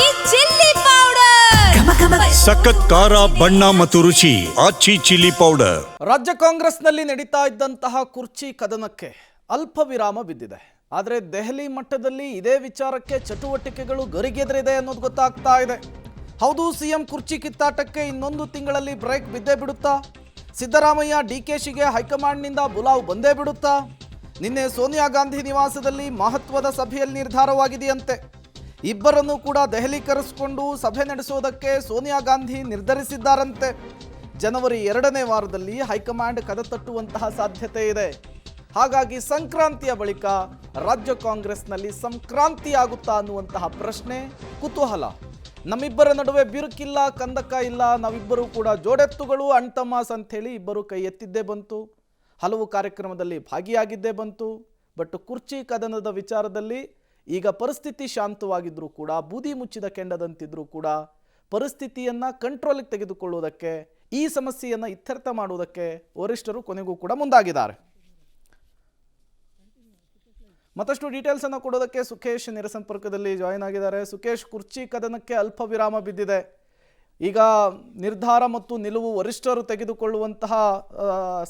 ಆಚಿ chilli powder ಸಖತ್ ಖಾರ ಬಣ್ಣ ಮತ್ತು ರುಚಿ ಆಚಿ ಚಿಲ್ಲಿ ಪೌಡರ್. ರಾಜ್ಯ ಕಾಂಗ್ರೆಸ್ನಲ್ಲಿ ನಡೀತಾ ಇದ್ದಂತಹ ಕುರ್ಚಿ ಕದನಕ್ಕೆ ಅಲ್ಪ ವಿರಾಮ ಬಿದ್ದಿದೆ. ಆದರೆ ದೆಹಲಿ ಮಟ್ಟದಲ್ಲಿ ಇದೇ ವಿಚಾರಕ್ಕೆ ಚಟುವಟಿಕೆಗಳು ಗರಿಗೆದರಿದೆ ಅನ್ನೋದು ಗೊತ್ತಾಗ್ತಾ ಇದೆ. ಹೌದು, ಸಿಎಂ ಕುರ್ಚಿ ಕಿತ್ತಾಟಕ್ಕೆ ಇನ್ನೊಂದು ತಿಂಗಳಲ್ಲಿ ಬ್ರೇಕ್ ಬಿದ್ದೇ ಬಿಡುತ್ತಾ? ಸಿದ್ದರಾಮಯ್ಯ ಡಿಕೆಶಿಗೆ ಹೈಕಮಾಂಡ್ನಿಂದ ಬುಲಾವ್ ಬಂದೇ ಬಿಡುತ್ತಾ? ನಿನ್ನೆ ಸೋನಿಯಾ ಗಾಂಧಿ ನಿವಾಸದಲ್ಲಿ ಮಹತ್ವದ ಸಭೆಯಲ್ಲಿ ನಿರ್ಧಾರವಾಗಿದೆಯಂತೆ. ಇಬ್ಬರನ್ನು ಕೂಡ ದೆಹಲಿ ಕರೆಸಿಕೊಂಡು ಸಭೆ ನಡೆಸೋದಕ್ಕೆ ಸೋನಿಯಾ ಗಾಂಧಿ ನಿರ್ಧರಿಸಿದ್ದಾರಂತೆ. ಜನವರಿ 2ನೇ ವಾರದಲ್ಲಿ ಹೈಕಮಾಂಡ್ ಕದ ತಟ್ಟುವಂತಹ ಸಾಧ್ಯತೆ ಇದೆ. ಹಾಗಾಗಿ ಸಂಕ್ರಾಂತಿಯ ಬಳಿಕ ರಾಜ್ಯ ಕಾಂಗ್ರೆಸ್ನಲ್ಲಿ ಸಂಕ್ರಾಂತಿ ಆಗುತ್ತಾ ಅನ್ನುವಂತಹ ಪ್ರಶ್ನೆ, ಕುತೂಹಲ. ನಮ್ಮಿಬ್ಬರ ನಡುವೆ ಬಿರುಕಿಲ್ಲ, ಕಂದಕ ಇಲ್ಲ, ನಾವಿಬ್ಬರು ಕೂಡ ಜೋಡೆತ್ತುಗಳು, ಅಣ್ತಮಾಸ್ ಅಂಥೇಳಿ ಇಬ್ಬರು ಕೈ ಎತ್ತಿದ್ದೇ ಬಂತು. ಹಲವು ಕಾರ್ಯಕ್ರಮದಲ್ಲಿ ಭಾಗಿಯಾಗಿದ್ದೇ ಬಂತು. ಬಟ್ ಕುರ್ಚಿ ಕದನದ ವಿಚಾರದಲ್ಲಿ ಈಗ ಪರಿಸ್ಥಿತಿ ಶಾಂತವಾಗಿದ್ದರೂ ಕೂಡ, ಬೂದಿ ಮುಚ್ಚಿದ ಕೆಂಡದಂತಿದ್ರೂ ಕೂಡ ಪರಿಸ್ಥಿತಿಯನ್ನು ಕಂಟ್ರೋಲಿಗೆ ತೆಗೆದುಕೊಳ್ಳುವುದಕ್ಕೆ, ಈ ಸಮಸ್ಯೆಯನ್ನು ಇತ್ಯರ್ಥ ಮಾಡುವುದಕ್ಕೆ ವರಿಷ್ಠರು ಕೊನೆಗೂ ಕೂಡ ಮುಂದಾಗಿದ್ದಾರೆ. ಮತ್ತಷ್ಟು ಡೀಟೇಲ್ಸ್ ಅನ್ನು ಕೊಡೋದಕ್ಕೆ ಸುಖೇಶ್ ನೇರ ಸಂಪರ್ಕದಲ್ಲಿ ಜಾಯಿನ್ ಆಗಿದ್ದಾರೆ. ಸುಖೇಶ್, ಕುರ್ಚಿ ಕದನಕ್ಕೆ ಅಲ್ಪ ವಿರಾಮ ಬಿದ್ದಿದೆ. ಈಗ ನಿರ್ಧಾರ ಮತ್ತು ನಿಲುವು ವರಿಷ್ಠರು ತೆಗೆದುಕೊಳ್ಳುವಂತಹ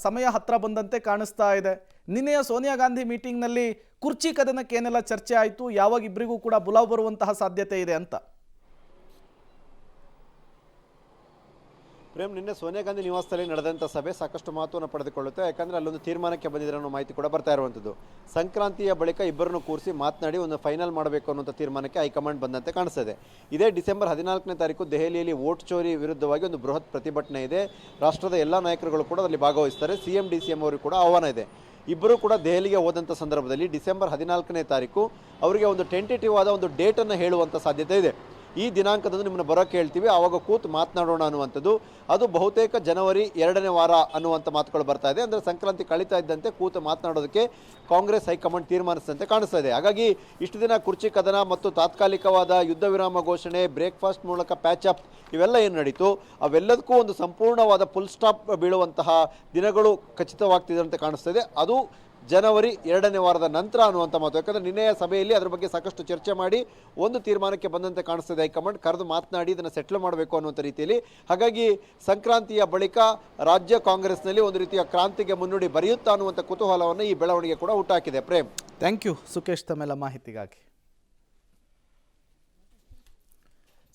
ಸಮಯ ಹತ್ರ ಬಂದಂತೆ ಕಾಣಿಸ್ತಾ ಇದೆ. ನಿನ್ನೆಯ ಸೋನಿಯಾ ಗಾಂಧಿ ಮೀಟಿಂಗ್ನಲ್ಲಿ ಕುರ್ಚಿ ಕದನಕ್ಕೆ ಏನೆಲ್ಲ ಚರ್ಚೆ ಆಯಿತು, ಯಾವಾಗ ಇಬ್ಬರಿಗೂ ಕೂಡ ಬುಲಾವ್ ಬರುವಂತಹ ಸಾಧ್ಯತೆ ಇದೆ ಅಂತ? ಪ್ರೇಮ್, ನಿನ್ನೆ ಸೋನಿಯಾ ಗಾಂಧಿ ನಿವಾಸದಲ್ಲಿ ನಡೆದಂಥ ಸಭೆ ಸಾಕಷ್ಟು ಮಹತ್ವವನ್ನು ಪಡೆದುಕೊಳ್ಳುತ್ತೆ. ಯಾಕಂದರೆ ಅಲ್ಲೊಂದು ತೀರ್ಮಾನಕ್ಕೆ ಬಂದಿದ್ದಾರೆ ಅನ್ನೋ ಮಾಹಿತಿ ಕೂಡ ಬರ್ತಾ ಇರುವಂಥದ್ದು. ಸಂಕ್ರಾಂತಿಯ ಬಳಿಕ ಇಬ್ಬರನ್ನು ಕೂರಿಸಿ ಮಾತನಾಡಿ ಒಂದು ಫೈನಲ್ ಮಾಡಬೇಕು ಅನ್ನುವಂಥ ತೀರ್ಮಾನಕ್ಕೆ ಹೈಕಮಾಂಡ್ ಬಂದಂತೆ ಕಾಣಿಸ್ತಿದೆ. ಇದೇ ಡಿಸೆಂಬರ್ 14ನೇ ತಾರೀಕು ದೆಹಲಿಯಲ್ಲಿ ವೋಟ್ ಚೋರಿ ವಿರುದ್ಧವಾಗಿ ಒಂದು ಬೃಹತ್ ಪ್ರತಿಭಟನೆ ಇದೆ. ರಾಷ್ಟ್ರದ ಎಲ್ಲ ನಾಯಕರುಗಳು ಕೂಡ ಅದರಲ್ಲಿ ಭಾಗವಹಿಸ್ತಾರೆ. ಸಿಎಂ DCM ಅವರಿಗೆ ಕೂಡ ಆಹ್ವಾನ ಇದೆ. ಇಬ್ಬರು ಕೂಡ ದೆಹಲಿಗೆ ಹೋದಂಥ ಸಂದರ್ಭದಲ್ಲಿ ಡಿಸೆಂಬರ್ 14ನೇ ತಾರೀಕು ಅವರಿಗೆ ಒಂದು ಟೆಂಟೇಟಿವ್ ಆದ ಒಂದು ಡೇಟನ್ನು ಹೇಳುವಂಥ ಸಾಧ್ಯತೆ ಇದೆ. ಈ ದಿನಾಂಕದಂದು ನಿಮ್ಮನ್ನು ಬರೋಕ್ಕೆ ಹೇಳ್ತೀವಿ, ಆವಾಗ ಕೂತು ಮಾತನಾಡೋಣ ಅನ್ನುವಂಥದ್ದು. ಅದು ಬಹುತೇಕ ಜನವರಿ 2ನೇ ವಾರ ಅನ್ನುವಂಥ ಮಾತುಗಳು ಬರ್ತಾ ಇದೆ. ಅಂದರೆ ಸಂಕ್ರಾಂತಿ ಕಳೀತಾ ಇದ್ದಂತೆ ಕೂತು ಮಾತನಾಡೋದಕ್ಕೆ ಕಾಂಗ್ರೆಸ್ ಹೈಕಮಾಂಡ್ ತೀರ್ಮಾನಿಸಿದಂತೆ ಕಾಣಿಸ್ತಾ ಇದೆ. ಹಾಗಾಗಿ ಇಷ್ಟು ದಿನ ಕುರ್ಚಿ ಕದನ ಮತ್ತು ತಾತ್ಕಾಲಿಕವಾದ ಯುದ್ಧ ವಿರಾಮ ಘೋಷಣೆ, ಬ್ರೇಕ್ಫಾಸ್ಟ್ ಮೂಲಕ ಪ್ಯಾಚ್ ಅಪ್ ಇವೆಲ್ಲ ಏನು ನಡೀತು, ಅವೆಲ್ಲದಕ್ಕೂ ಒಂದು ಸಂಪೂರ್ಣವಾದ ಫುಲ್ ಸ್ಟಾಪ್ ಬೀಳುವಂತಹ ದಿನಗಳು ಖಚಿತವಾಗ್ತಿದೆ ಅಂತ ಕಾಣಿಸ್ತಾ ಇದೆ. ಅದು ಜನವರಿ 2ನೇ ವಾರದ ನಂತರ ಅನ್ನುವಂಥ ಮಾತು. ಯಾಕಂದರೆ ನಿನ್ನೆಯ ಸಭೆಯಲ್ಲಿ ಅದರ ಬಗ್ಗೆ ಸಾಕಷ್ಟು ಚರ್ಚೆ ಮಾಡಿ ಒಂದು ತೀರ್ಮಾನಕ್ಕೆ ಬಂದಂತೆ ಕಾಣಿಸ್ತದೆ. ಹೈಕಮಾಂಡ್ ಕರೆದು ಮಾತನಾಡಿ ಇದನ್ನು ಸೆಟ್ಲ್ ಮಾಡಬೇಕು ಅನ್ನುವಂಥ ರೀತಿಯಲ್ಲಿ. ಹಾಗಾಗಿ ಸಂಕ್ರಾಂತಿಯ ಬಳಿಕ ರಾಜ್ಯ ಕಾಂಗ್ರೆಸ್ನಲ್ಲಿ ಒಂದು ರೀತಿಯ ಕ್ರಾಂತಿಗೆ ಮುನ್ನುಡಿ ಬರೆಯುತ್ತಾ ಅನ್ನುವಂಥ ಕುತೂಹಲವನ್ನು ಈ ಬೆಳವಣಿಗೆ ಕೂಡ ಹುಟ್ಟಾಕಿದೆ. ಪ್ರೇಮ್, ಥ್ಯಾಂಕ್ ಯು ಸುಖೇಶ್ ತಮ್ಮೆಲ್ಲ ಮಾಹಿತಿಗಾಗಿ.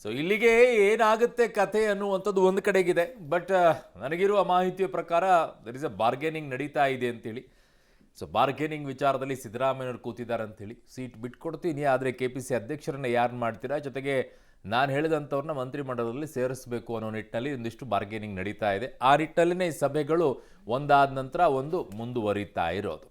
ಸೊ ಇಲ್ಲಿಗೆ ಏನಾಗುತ್ತೆ ಕಥೆ ಅನ್ನುವಂಥದ್ದು ಒಂದು ಕಡೆಗಿದೆ. ಬಟ್ ನನಗಿರುವ ಮಾಹಿತಿಯ ಪ್ರಕಾರ ದರ್ ಇಸ್ ಅ ಬಾರ್ಗೇನಿಂಗ್ ನಡೀತಾ ಇದೆ ಅಂತೇಳಿ. ಸೊ ಬಾರ್ಗೇನಿಂಗ್ ವಿಚಾರದಲ್ಲಿ ಸಿದ್ದರಾಮಯ್ಯವ್ರು ಕೂತಿದ್ದಾರೆ ಅಂಥೇಳಿ, ಸೀಟ್ ಬಿಟ್ಕೊಡ್ತೀನಿ, ಆದರೆ KPC ಅಧ್ಯಕ್ಷರನ್ನ ಯಾರು ಮಾಡ್ತೀರಾ, ಜೊತೆಗೆ ನಾನು ಹೇಳಿದಂಥವ್ರನ್ನ ಮಂತ್ರಿಮಂಡಲದಲ್ಲಿ ಸೇರಿಸಬೇಕು ಅನ್ನೋ ನಿಟ್ಟಿನಲ್ಲಿ ಒಂದಿಷ್ಟು ಬಾರ್ಗೇನಿಂಗ್ ನಡೀತಾ ಇದೆ. ಆ ನಿಟ್ಟಿನಲ್ಲಿನೇ ಈ ಸಭೆಗಳು ಒಂದಾದ ನಂತರ ಒಂದು ಮುಂದುವರಿತಾ ಇರೋದು.